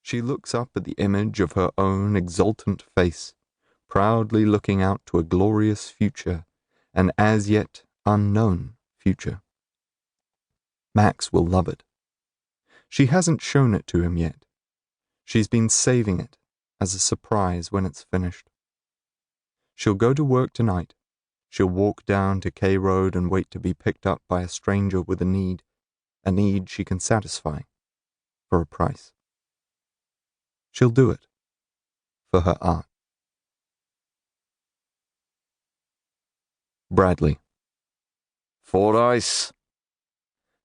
She looks up at the image of her own exultant face, proudly looking out to a glorious future, an as yet unknown future. Max will love it. She hasn't shown it to him yet. She's been saving it as a surprise when it's finished. She'll go to work tonight. She'll walk down to K Road and wait to be picked up by a stranger with a need she can satisfy, for a price. She'll do it, for her art. Bradley. Fordyce.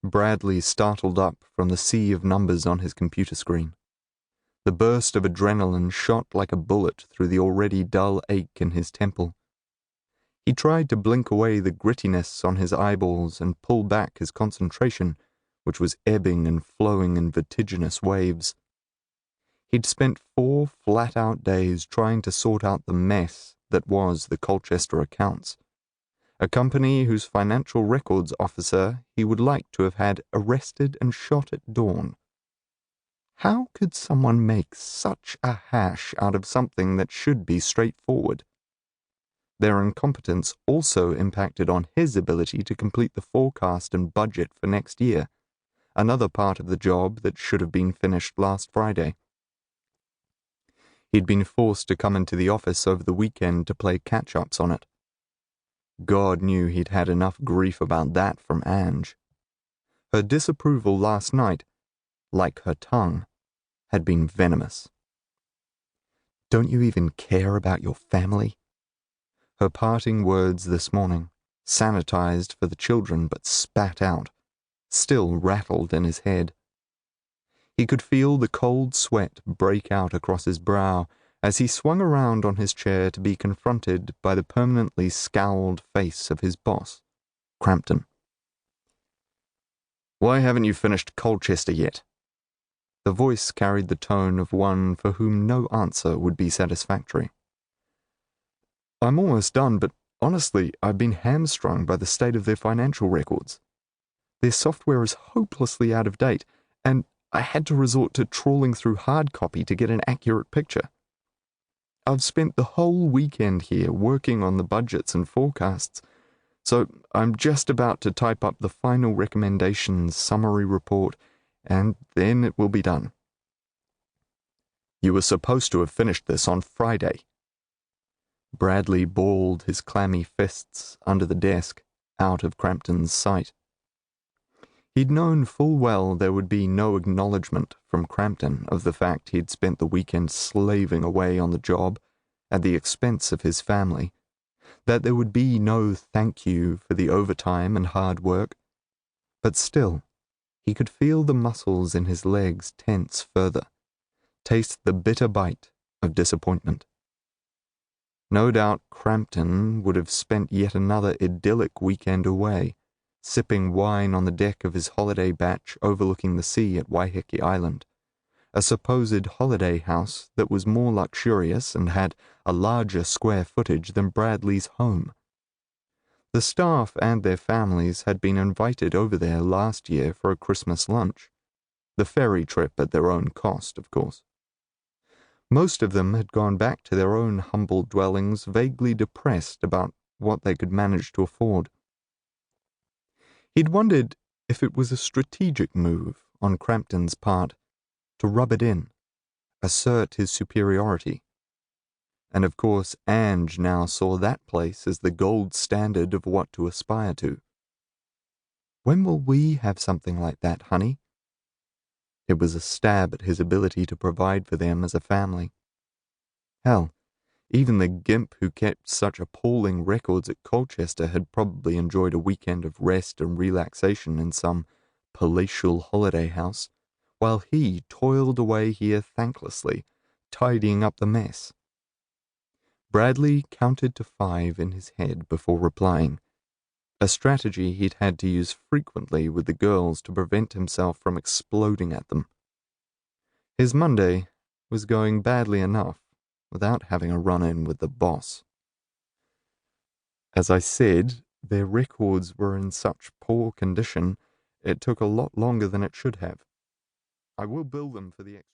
Bradley startled up from the sea of numbers on his computer screen. The burst of adrenaline shot like a bullet through the already dull ache in his temple. He tried to blink away the grittiness on his eyeballs and pull back his concentration, which was ebbing and flowing in vertiginous waves. He'd spent 4 flat-out days trying to sort out the mess that was the Colchester accounts, a company whose financial records officer he would like to have had arrested and shot at dawn. How could someone make such a hash out of something that should be straightforward? Their incompetence also impacted on his ability to complete the forecast and budget for next year, another part of the job that should have been finished last Friday. He'd been forced to come into the office over the weekend to play catch-ups on it. God knew he'd had enough grief about that from Ange. Her disapproval last night, like her tongue, had been venomous. "Don't you even care about your family?" Her parting words this morning, sanitized for the children but spat out, still rattled in his head. He could feel the cold sweat break out across his brow as he swung around on his chair to be confronted by the permanently scowled face of his boss, Crampton. "Why haven't you finished Colchester yet?" The voice carried the tone of one for whom no answer would be satisfactory. "I'm almost done, but honestly, I've been hamstrung by the state of their financial records. Their software is hopelessly out of date, and I had to resort to trawling through hard copy to get an accurate picture. I've spent the whole weekend here working on the budgets and forecasts, so I'm just about to type up the final recommendations summary report, and then it will be done." "You were supposed to have finished this on Friday." Bradley balled his clammy fists under the desk, out of Crampton's sight. He'd known full well there would be no acknowledgement from Crampton of the fact he'd spent the weekend slaving away on the job at the expense of his family, that there would be no thank you for the overtime and hard work, but still, he could feel the muscles in his legs tense further, taste the bitter bite of disappointment. No doubt Crampton would have spent yet another idyllic weekend away, sipping wine on the deck of his holiday batch overlooking the sea at Waiheke Island, a supposed holiday house that was more luxurious and had a larger square footage than Bradley's home. The staff and their families had been invited over there last year for a Christmas lunch, the ferry trip at their own cost, of course. Most of them had gone back to their own humble dwellings vaguely depressed about what they could manage to afford. He'd wondered if it was a strategic move on Crampton's part to rub it in, assert his superiority. And of course Ange now saw that place as the gold standard of what to aspire to. "When will we have something like that, honey?" It was a stab at his ability to provide for them as a family. Hell, even the gimp who kept such appalling records at Colchester had probably enjoyed a weekend of rest and relaxation in some palatial holiday house, while he toiled away here thanklessly, tidying up the mess. Bradley counted to 5 in his head before replying, a strategy he'd had to use frequently with the girls to prevent himself from exploding at them. His Monday was going badly enough without having a run-in with the boss. "As I said, their records were in such poor condition, it took a lot longer than it should have. I will bill them for the extra